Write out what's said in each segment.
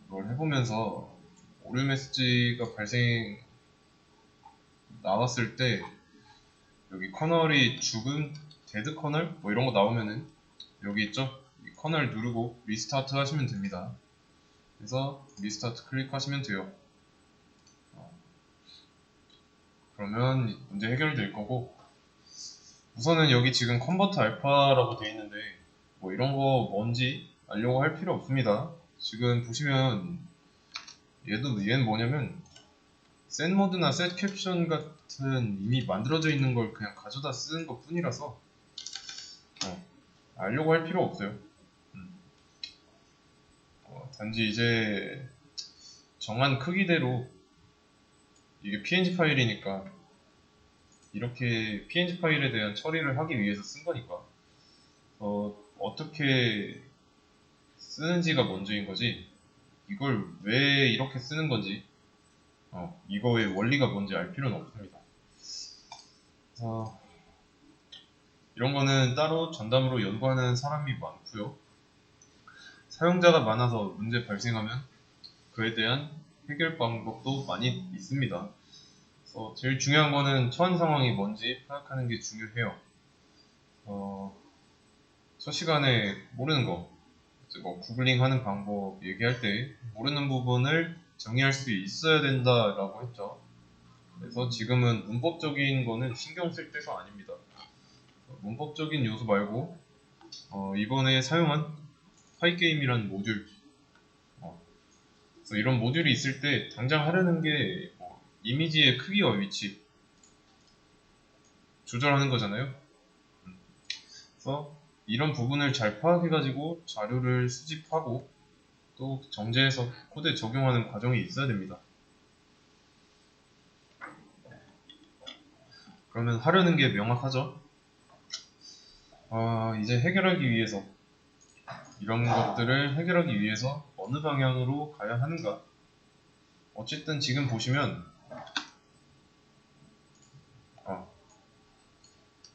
이걸 해보면서 오류 메시지가 나왔을 때 여기 커널이 죽은 데드 커널 뭐 이런 거 나오면은 여기 있죠? 이 커널 누르고 리스타트 하시면 됩니다. 그래서 리스타트 클릭하시면 돼요. 그러면 문제 해결될 거고, 우선은 여기 지금 컨버트 알파라고 되어 있는데 뭐 이런 거 뭔지 알려고 할 필요 없습니다. 지금 보시면 얘는 뭐냐면 셋 모드나 셋 캡션 같은 이미 만들어져 있는 걸 그냥 가져다 쓰는 것 뿐이라서 알려고 할 필요 없어요. 단지 이제 정한 크기대로 이게 png 파일이니까 이렇게 png 파일에 대한 처리를 하기 위해서 쓴 거니까 어떻게 쓰는지가 먼저인 거지, 이걸 왜 이렇게 쓰는 건지 이거의 원리가 뭔지 알 필요는 없습니다. 이런 거는 따로 전담으로 연구하는 사람이 많고요. 사용자가 많아서 문제 발생하면 그에 대한 해결 방법도 많이 있습니다. 그래서 제일 중요한 거는 처한 상황이 뭔지 파악하는 게 중요해요. 첫 시간에 모르는 거, 뭐 구글링 하는 방법 얘기할 때 모르는 부분을 정의할 수 있어야 된다라고 했죠. 그래서 지금은 문법적인 거는 신경 쓸 때가 아닙니다. 문법적인 요소 말고 이번에 사용한 파이게임이라는 모듈, 그래서 이런 모듈이 있을 때 당장 하려는 게 이미지의 크기와 위치 조절하는 거잖아요. 그래서 이런 부분을 잘 파악해가지고 자료를 수집하고 또 정제해서 코드에 적용하는 과정이 있어야 됩니다. 그러면 하려는 게 명확하죠? 이제 해결하기 위해서, 이런 것들을 해결하기 위해서 어느 방향으로 가야 하는가? 어쨌든 지금 보시면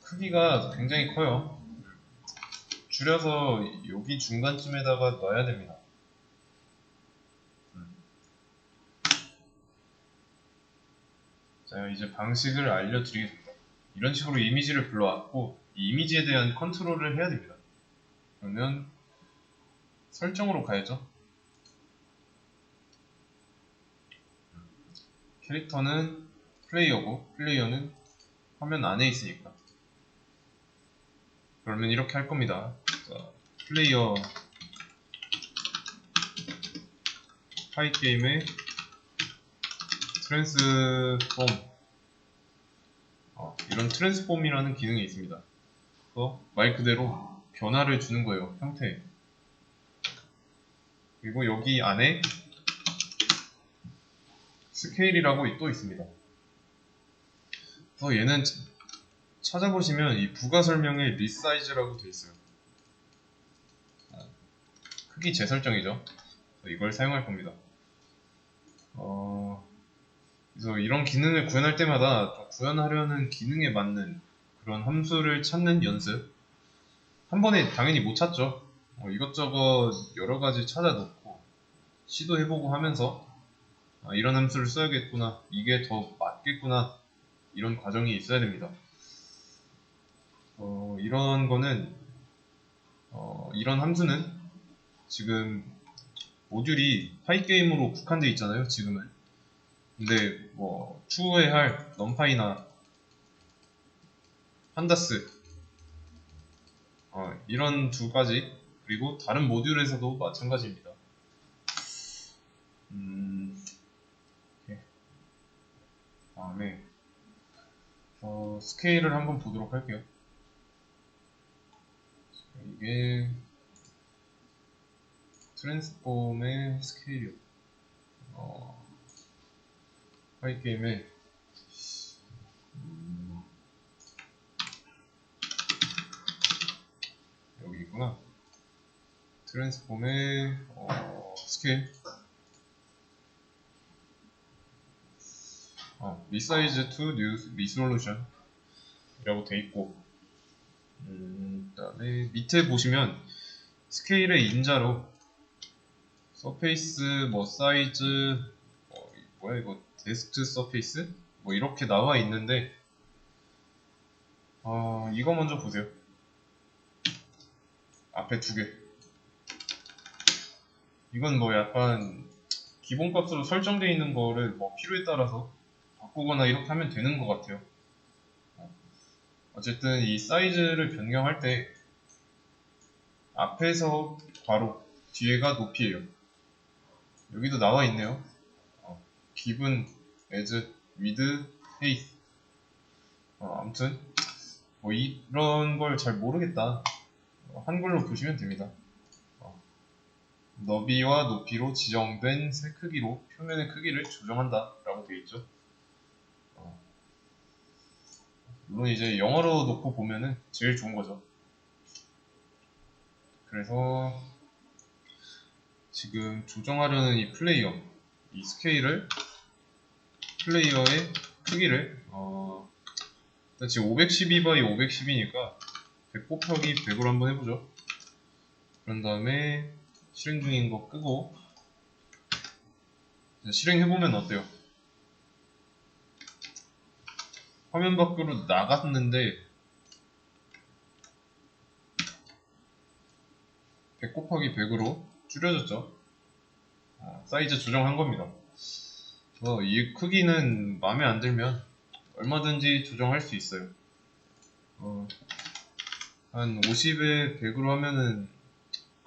크기가 굉장히 커요. 줄여서 여기 중간쯤에다가 놔야 됩니다. 자, 이제 방식을 알려드리겠습니다. 이런 식으로 이미지를 불러왔고 이 이미지에 대한 컨트롤을 해야 됩니다. 그러면 설정으로 가야죠. 캐릭터는 플레이어고 플레이어는 화면 안에 있으니까, 그러면 이렇게 할 겁니다. 자, 플레이어 파이게임의 트랜스폼, 이런 트랜스폼이라는 기능이 있습니다. 그래서 말 그대로 변화를 주는 거예요, 형태에. 그리고 여기 안에 스케일이라고 또 있습니다. 그래서 얘는 찾아보시면 이 부가 설명에 리사이즈라고 되어 있어요. 크기 재설정이죠. 이걸 사용할 겁니다. 그래서 이런 기능을 구현할 때마다 구현하려는 기능에 맞는 그런 함수를 찾는 연습. 한 번에 당연히 못 찾죠. 이것저것 여러 가지 찾아놓고 시도해보고 하면서 이런 함수를 써야겠구나, 이게 더 맞겠구나, 이런 과정이 있어야 됩니다. 이런 거는 이런 함수는 지금 모듈이 파이게임으로 국한되어 있잖아요, 지금은. 근데 뭐 추후에 할 넘파이나 판다스 이런 두 가지, 그리고 다른 모듈에서도 마찬가지입니다. 다음에 스케일을 한번 보도록 할게요. 이게 트랜스폼의 스케일이요. 파이게임의 여기 있구나. 트랜스폼의 스케일, resize to new resolution 이라고 돼 있고, 그 다음에 밑에 보시면 스케일의 인자로 서페이스 뭐 사이즈 뭐야 이거 데스크 서페이스 뭐 이렇게 나와 있는데 이거 먼저 보세요. 앞에 두 개. 이건 뭐 약간 기본값으로 설정되어 있는 거를 뭐 필요에 따라서 바꾸거나 이렇게 하면 되는 것 같아요. 어쨌든 이 사이즈를 변경할 때 앞에서 괄호, 뒤에가 높이에요. 여기도 나와 있네요. given as with height. 아무튼 뭐 이런 걸 잘 모르겠다. 한글로 보시면 됩니다. 너비와 높이로 지정된 새 크기로 표면의 크기를 조정한다 라고 되어 있죠. 물론 이제 영어로 놓고 보면은 제일 좋은 거죠. 그래서 지금 조정하려는 이 플레이어, 이 스케일을, 플레이어의 크기를 일단 지금 512 by 512니까 100 곱하기 100으로 한번 해보죠. 그런 다음에 실행 중인 거 끄고 실행해보면 어때요? 화면 밖으로 나갔는데 100 곱하기 100으로 줄여졌죠. 사이즈 조정한 겁니다. 그래서 이 크기는 마음에 안 들면 얼마든지 조정할 수 있어요. 한 50에 100으로 하면은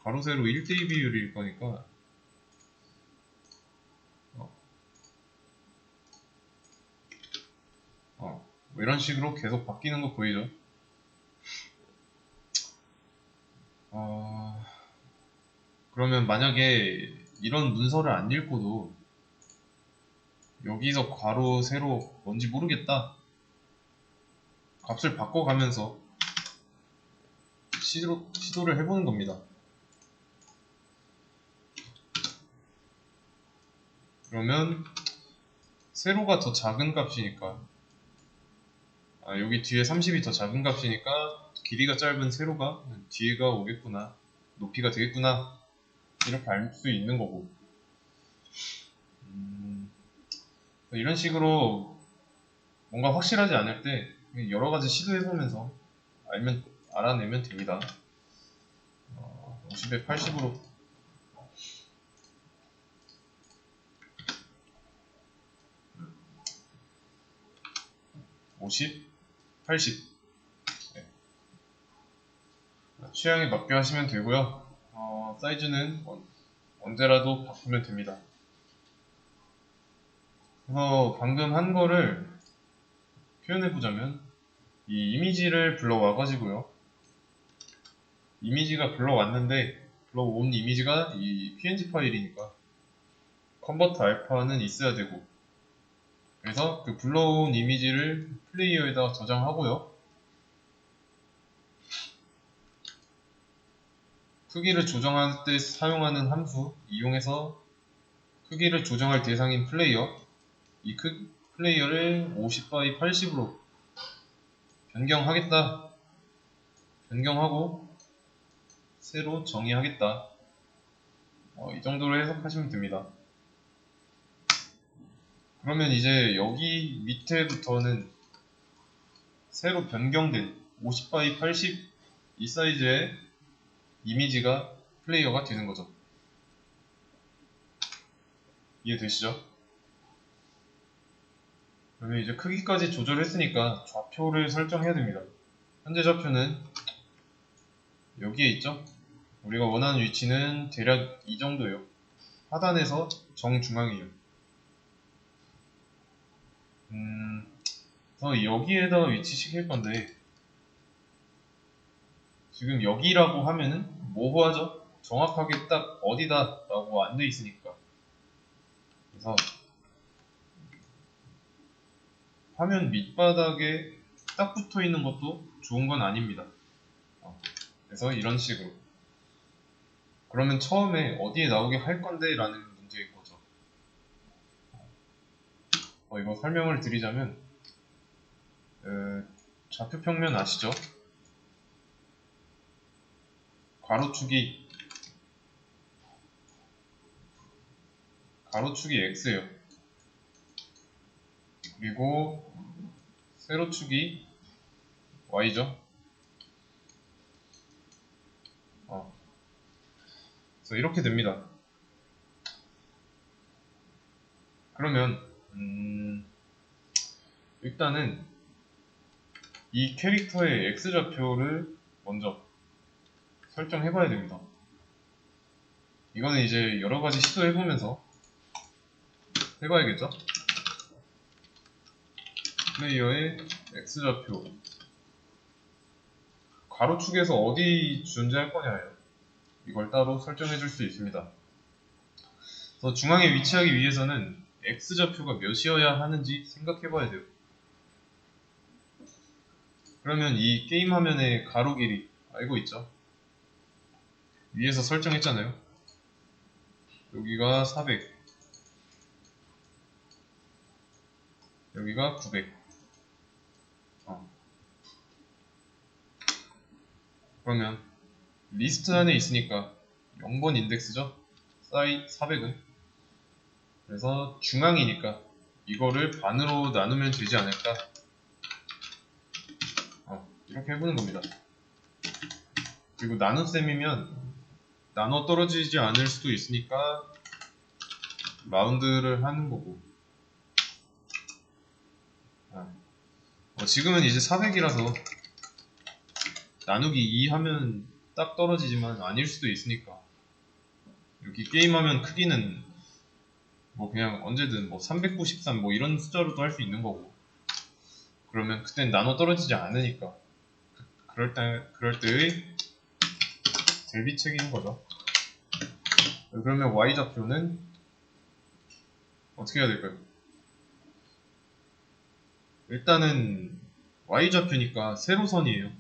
가로 세로 1대2 비율일 거니까 뭐 이런 식으로 계속 바뀌는 거 보이죠? 그러면 만약에 이런 문서를 안 읽고도 여기서 괄호 세로 뭔지 모르겠다 값을 바꿔가면서 시도를 해보는 겁니다. 그러면 세로가 더 작은 값이니까 여기 뒤에 30이 더 작은 값이니까 길이가 짧은 세로가 뒤에가 오겠구나, 높이가 되겠구나 이렇게 알 수 있는 거고, 이런 식으로 뭔가 확실하지 않을 때 여러 가지 시도해보면서 알아내면 됩니다. 50에 80으로 50, 80 취향에 맞게 하시면 되고요. 사이즈는 언제라도 바꾸면 됩니다. 그래서 방금 한 거를 표현해보자면 이 이미지를 불러와가지고요. 이미지가 불러온 이미지가 이 png 파일이니까 컨버트 알파는 있어야 되고, 그래서 그 불러온 이미지를 플레이어에다 저장하고요. 크기를 조정할 때 사용하는 함수 이용해서 크기를 조정할 대상인 플레이어, 이 플레이어를 50 by 80으로 변경하고 새로 정의하겠다. 이 정도로 해석하시면 됩니다. 그러면 이제 여기 밑에부터는 새로 변경된 50 by 80 이 사이즈의 이미지가 플레이어가 되는 거죠. 이해되시죠? 그러면 이제 크기까지 조절했으니까 좌표를 설정해야 됩니다. 현재 좌표는 여기에 있죠? 우리가 원하는 위치는 대략 이 정도예요. 하단에서 정중앙이에요. 그래서 여기에다가 위치시킬 건데, 지금 여기라고 하면은 모호하죠? 정확하게 딱 어디다 라고 안 돼 있으니까. 그래서 화면 밑바닥에 딱 붙어 있는 것도 좋은 건 아닙니다. 그래서 이런 식으로. 그러면 처음에 어디에 나오게 할 건데 라는 문제인 거죠. 이거 설명을 드리자면 좌표 평면 아시죠? 가로축이 가로축이 x예요. 그리고 세로축이 y죠. 그래서 이렇게 됩니다. 그러면 일단은 이 캐릭터의 x좌표를 먼저 설정해 봐야 됩니다. 이거는 이제 여러가지 시도해보면서 해봐야겠죠? 플레이어의 x좌표 가로축에서 어디 존재할 거냐예요. 이걸 따로 설정해 줄 수 있습니다. 그래서 중앙에 위치하기 위해서는 x좌표가 몇이어야 하는지 생각해 봐야 돼요. 그러면 이 게임 화면의 가로 길이 알고 있죠? 위에서 설정했잖아요. 여기가 400, 여기가 900. 그러면 리스트 안에 있으니까 0번 인덱스죠? 사이 400은. 그래서 중앙이니까 이거를 반으로 나누면 되지 않을까? 이렇게 해보는 겁니다. 그리고 나눗셈이면 나눠 떨어지지 않을 수도 있으니까 라운드를 하는 거고. 지금은 이제 400이라서 나누기 2 하면 딱 떨어지지만 아닐 수도 있으니까 여기 게임화면 크기는 뭐 그냥 언제든 뭐 393 뭐 이런 숫자로도 할 수 있는 거고. 그러면 그땐 나눠 떨어지지 않으니까 그럴 때의 대비책인 거죠. 그러면 y좌표는 어떻게 해야 될까요? 일단은 y좌표니까 세로선이에요.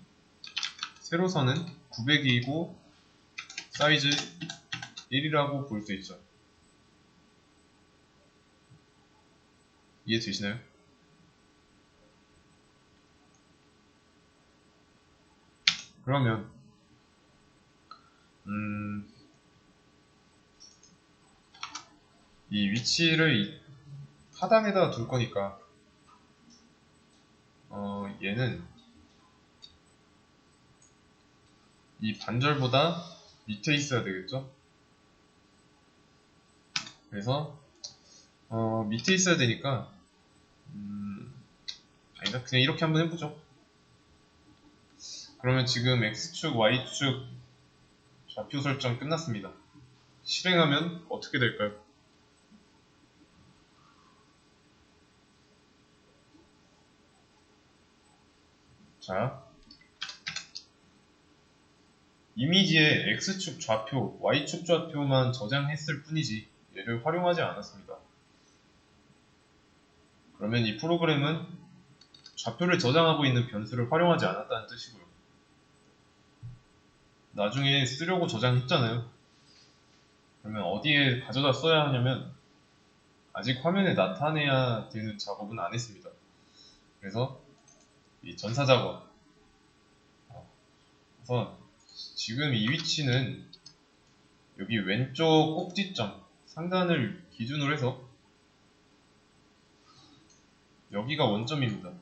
세로선은 900이고 사이즈 1이라고 볼 수 있죠. 이해되시나요? 그러면 이 위치를 하단에다 둘 거니까 얘는 이 반절보다 밑에 있어야 되겠죠? 그래서 밑에 있어야 되니까 아니다, 그냥 이렇게 한번 해보죠. 그러면 지금 X축, Y축 좌표 설정 끝났습니다. 실행하면 어떻게 될까요? 자, 이미지에 X축 좌표, Y축 좌표만 저장했을 뿐이지 얘를 활용하지 않았습니다. 그러면 이 프로그램은 좌표를 저장하고 있는 변수를 활용하지 않았다는 뜻이고요. 나중에 쓰려고 저장했잖아요. 그러면 어디에 가져다 써야 하냐면 아직 화면에 나타내야 되는 작업은 안 했습니다. 그래서 이 전사 작업 우선 지금 이 위치는 여기 왼쪽 꼭지점 상단을 기준으로 해서 여기가 원점입니다.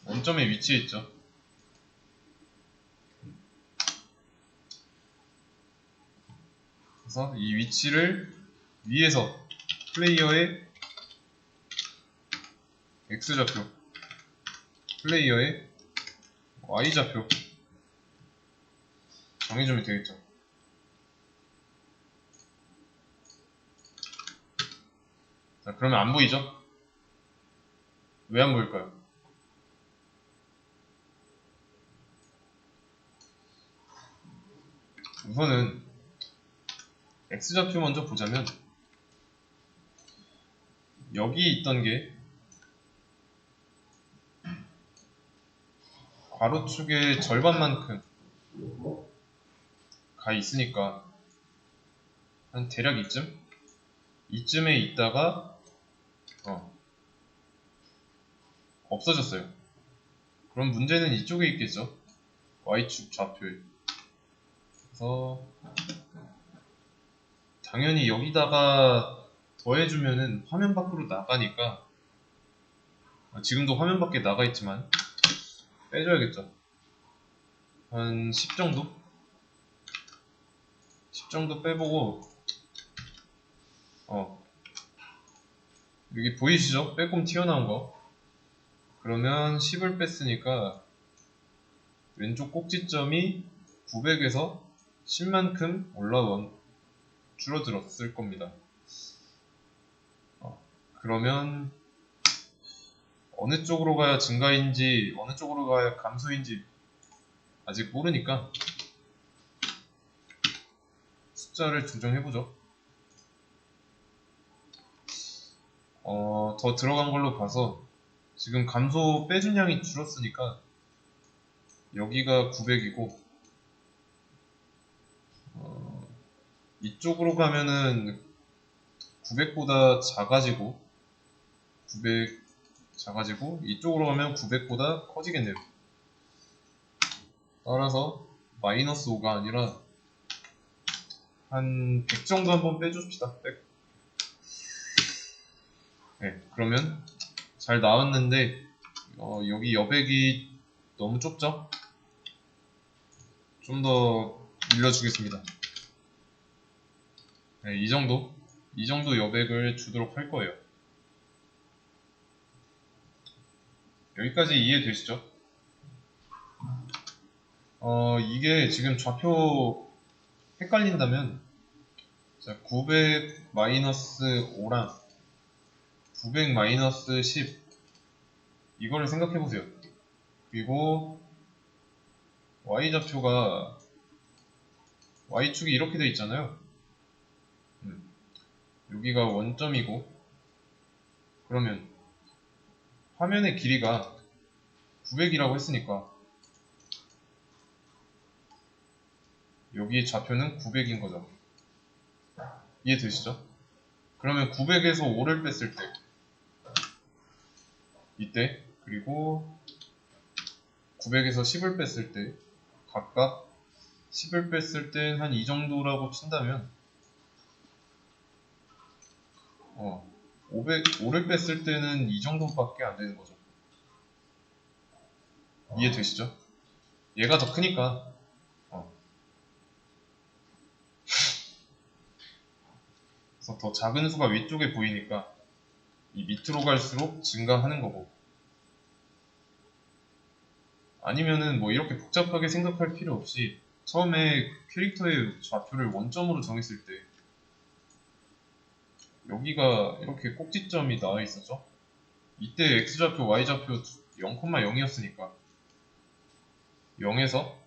원점에 위치해 있죠. 그래서 이 위치를 위에서 플레이어의 X좌표, 플레이어의 Y좌표 정해주면 되겠죠. 자, 그러면 안 보이죠? 왜 안 보일까요? 우선은 X좌표 먼저 보자면 여기 있던 게 괄호축의 절반만큼 가 있으니까 한 대략 이쯤에 있다가 없어졌어요. 그럼 문제는 이쪽에 있겠죠. Y축 좌표에. 그래서 당연히 여기다가 더해주면은 화면 밖으로 나가니까, 지금도 화면 밖에 나가 있지만 빼줘야겠죠. 한 10 정도? 10 정도 빼보고, 여기 보이시죠? 빼꼼 튀어나온 거. 그러면 10을 뺐으니까 왼쪽 꼭지점이 900에서 10만큼 줄어들었을 겁니다. 그러면 어느 쪽으로 가야 증가인지 어느 쪽으로 가야 감소인지 아직 모르니까 숫자를 조정해보죠. 더 들어간 걸로 봐서 지금 감소 빼준 양이 줄었으니까 여기가 900이고 이쪽으로 가면은 900보다 작아지고 이쪽으로 가면 900보다 커지겠네요. 따라서 마이너스 5가 아니라 한 100 정도 한번 빼줍시다. 100. 네, 그러면 잘 나왔는데 여기 여백이 너무 좁죠? 좀 더 밀려주겠습니다. 네, 이 정도 여백을 주도록 할 거예요. 여기까지 이해되시죠? 이게 지금 좌표 헷갈린다면 900 마이너스 5랑 900 마이너스 10 이거를 생각해 보세요. 그리고 y좌표가 y축이 이렇게 돼 있잖아요. 여기가 원점이고, 그러면 화면의 길이가 900이라고 했으니까 여기 좌표는 900인 거죠. 이해되시죠? 그러면 900에서 5를 뺐을 때 이때, 그리고 900에서 10을 뺐을 때 각각 10을 뺐을 땐 한 이 정도라고 친다면 5를 뺐을 때는 이 정도밖에 안 되는 거죠. 이해되시죠? 얘가 더 크니까 그래서 더 작은 수가 위쪽에 보이니까 이 밑으로 갈수록 증가하는 거고, 아니면은 뭐 이렇게 복잡하게 생각할 필요 없이 처음에 캐릭터의 좌표를 원점으로 정했을 때 여기가 이렇게 꼭지점이 나와 있었죠? 이때 x좌표, y좌표 0,0이었으니까 0에서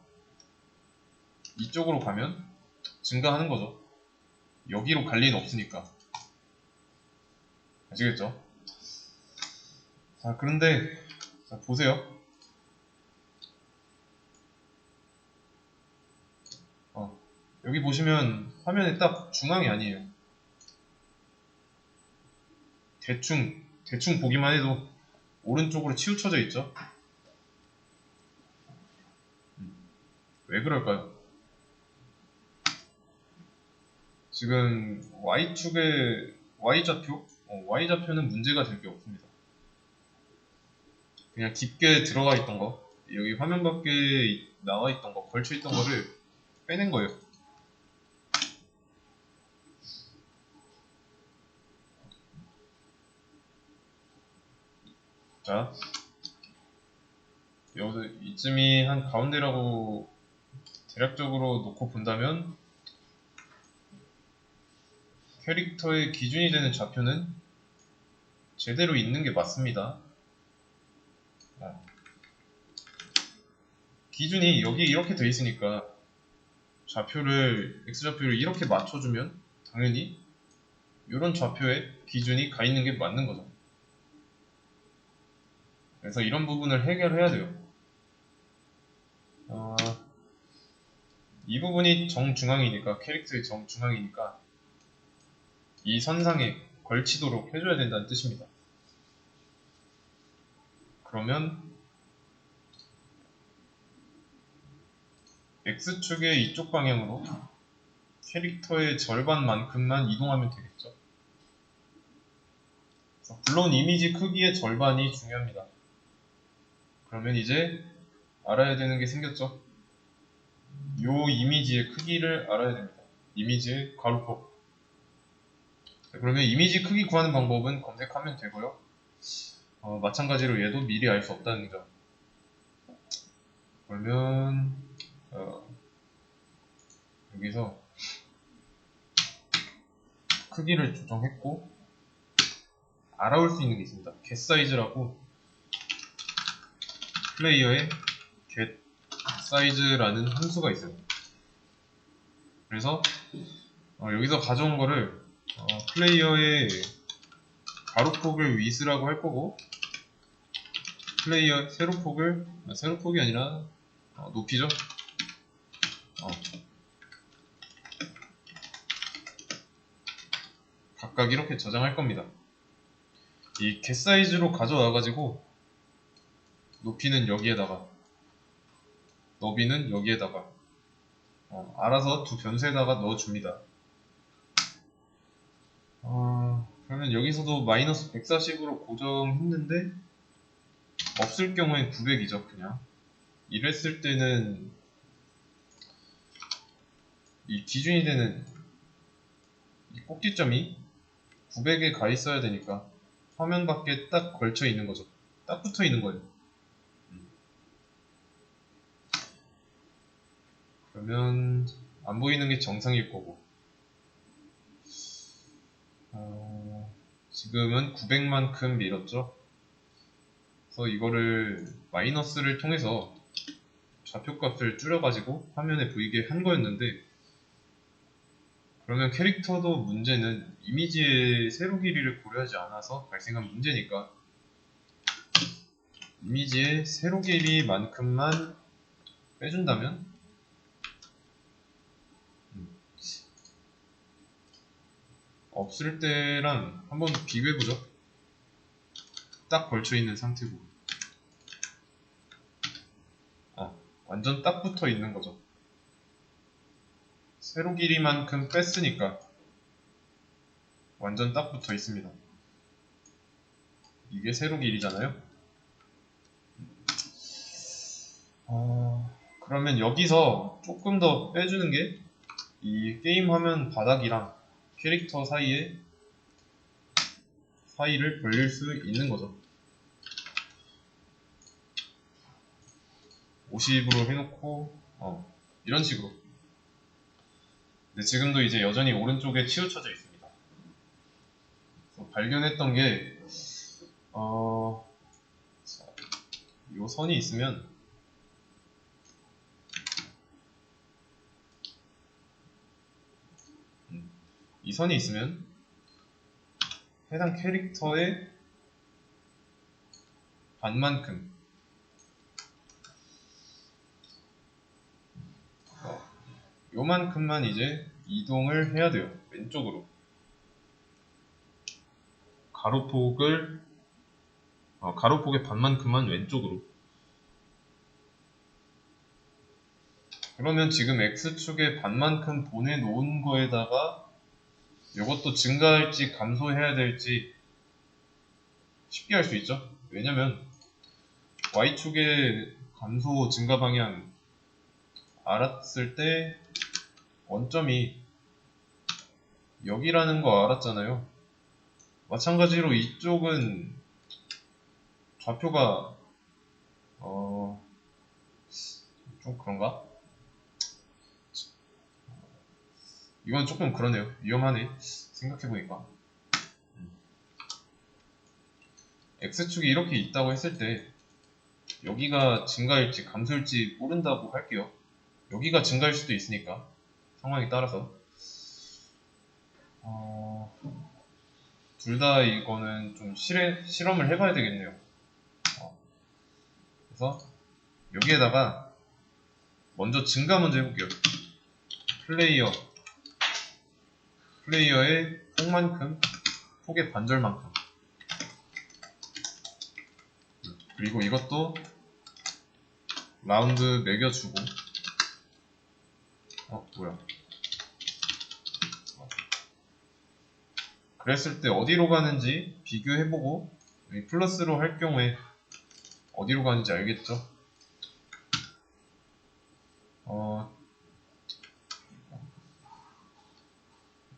이쪽으로 가면 증가하는 거죠. 여기로 갈 리는 없으니까. 아시겠죠? 자, 그런데 자, 보세요. 여기 보시면 화면에 딱 중앙이 아니에요. 대충 보기만 해도 오른쪽으로 치우쳐져 있죠? 왜 그럴까요? 지금 Y축의 Y좌표? Y좌표는 문제가 될 게 없습니다. 그냥 깊게 들어가 있던 거, 여기 화면 밖에 나와 있던 거, 걸쳐 있던 거를 빼낸 거예요. 자, 여기서 이쯤이 한 가운데라고 대략적으로 놓고 본다면 캐릭터의 기준이 되는 좌표는 제대로 있는 게 맞습니다. 기준이 여기 이렇게 돼 있으니까 x좌표를 이렇게 맞춰주면 당연히 이런 좌표에 기준이 가 있는 게 맞는 거죠. 그래서 이런 부분을 해결해야 돼요. 이 부분이 정중앙이니까, 캐릭터의 정중앙이니까 이 선상에 걸치도록 해줘야 된다는 뜻입니다. 그러면 X축의 이쪽 방향으로 캐릭터의 절반만큼만 이동하면 되겠죠. 물론 이미지 크기의 절반이 중요합니다. 그러면 이제 알아야 되는 게 생겼죠. 요 이미지의 크기를 알아야 됩니다. 이미지의 가로폭. 그러면 이미지 크기 구하는 방법은 검색하면 되고요. 마찬가지로 얘도 미리 알 수 없다는 점. 그러면 여기서 크기를 조정했고 알아올 수 있는 게 있습니다. getSize라고 플레이어에 getSize라는 함수가 있어요. 그래서 여기서 가져온 거를 플레이어의 가로폭을 width라고 할 거고 플레이어 세로폭이 아니라 높이죠. 각각 이렇게 저장할 겁니다. 이 getSize로 가져와 가지고 높이는 여기에다가 너비는 여기에다가 알아서 두 변수에다가 넣어줍니다. 그러면 여기서도 마이너스 140으로 고정했는데 없을 경우엔 900이죠. 그냥 이랬을 때는 이 기준이 되는 이 꼭지점이 900에 가 있어야 되니까 화면 밖에 딱 걸쳐 있는 거죠. 딱 붙어 있는 거예요. 그러면 안 보이는 게 정상일 거고 지금은 900만큼 밀었죠. 그래서 이거를 마이너스를 통해서 좌표값을 줄여가지고 화면에 보이게 한 거였는데 그러면 캐릭터도 문제는 이미지의 세로 길이를 고려하지 않아서 발생한 문제니까 이미지의 세로 길이만큼만 빼준다면 없을 때랑 한번 비교해보죠. 딱 걸쳐있는 상태고 완전 딱 붙어 있는 거죠. 세로 길이만큼 뺐으니까 완전 딱 붙어 있습니다. 이게 세로 길이잖아요. 그러면 여기서 조금 더 빼주는 게 이 게임 화면 바닥이랑 캐릭터 사이를 벌릴 수 있는 거죠. 50으로 해놓고 이런 식으로. 근데 지금도 이제 여전히 오른쪽에 치우쳐져 있습니다. 그래서 발견했던 게 요 선이 있으면 이 선이 있으면 해당 캐릭터의 반만큼 요만큼만 이제 이동을 해야 돼요. 왼쪽으로 가로폭의 반만큼만 왼쪽으로. 그러면 지금 X축의 반만큼 보내놓은 거에다가 이것도 증가할지 감소해야 될지 쉽게 할 수 있죠. 왜냐면 Y축의 감소 증가 방향 알았을 때 원점이 여기라는 거 알았잖아요. 마찬가지로 이쪽은 좌표가 좀 그런가? 이건 조금 그러네요. 위험하네. 생각해보니까 X축이 이렇게 있다고 했을 때 여기가 증가일지 감소일지 모른다고 할게요. 여기가 증가일 수도 있으니까 상황에 따라서 둘 다 이거는 좀 실험을 해봐야 되겠네요. 그래서 여기에다가 먼저 증가 먼저 해볼게요. 플레이어의 폭의 반절만큼. 그리고 이것도 라운드 매겨주고 뭐야 그랬을 때 어디로 가는지 비교해보고 여기 플러스로 할 경우에 어디로 가는지 알겠죠?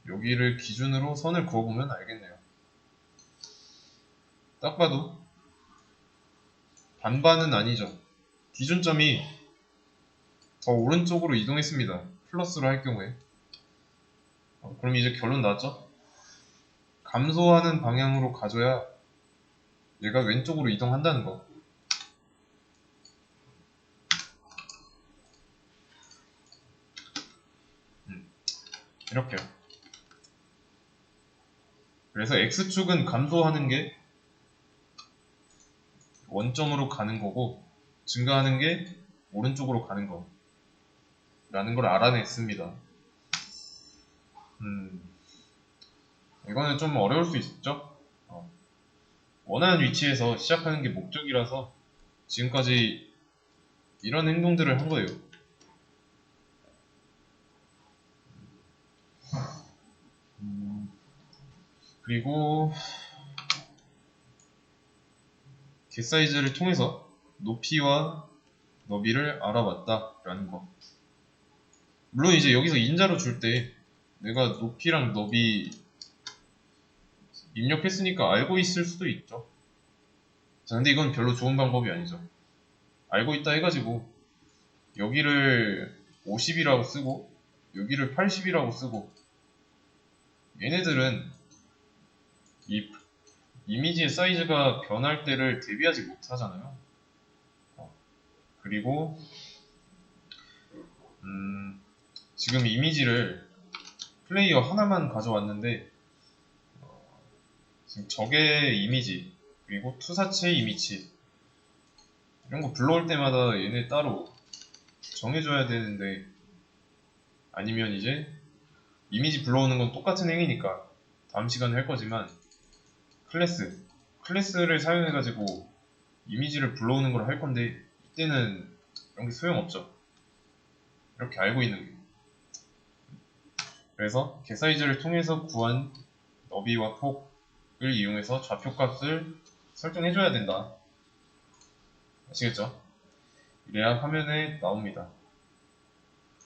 여기를 기준으로 선을 그어보면 알겠네요. 딱 봐도 반반은 아니죠. 기준점이 더 오른쪽으로 이동했습니다. 플러스로 할 경우에. 그럼 이제 결론 나왔죠? 감소하는 방향으로 가져야 얘가 왼쪽으로 이동한다는 거. 이렇게요. 그래서 X축은 감소하는 게 원점으로 가는 거고 증가하는 게 오른쪽으로 가는 거 라는 걸 알아냈습니다. 이거는 좀 어려울 수 있죠? 원하는 위치에서 시작하는 게 목적이라서 지금까지 이런 행동들을 한 거예요. 그리고 개 사이즈를 통해서 높이와 너비를 알아봤다 라는 거. 물론 이제 여기서 인자로 줄 때 내가 높이랑 너비 입력했으니까 알고 있을 수도 있죠. 자, 근데 이건 별로 좋은 방법이 아니죠. 알고 있다 해가지고 여기를 50이라고 쓰고 여기를 80이라고 쓰고 얘네들은 이 이미지의 사이즈가 변할 때를 대비하지 못하잖아요. 그리고 지금 이미지를 플레이어 하나만 가져왔는데 지금 적의 이미지 그리고 투사체 이미지 이런 거 불러올 때마다 얘네 따로 정해줘야 되는데 아니면 이제 이미지 불러오는 건 똑같은 행위니까 다음 시간에 할 거지만 클래스를 사용해가지고 이미지를 불러오는 걸 할 건데 이때는 이런 게 소용없죠. 이렇게 알고 있는 게. 그래서 개사이즈를 통해서 구한 너비와 폭을 이용해서 좌표값을 설정해줘야 된다. 아시겠죠? 이래야 화면에 나옵니다.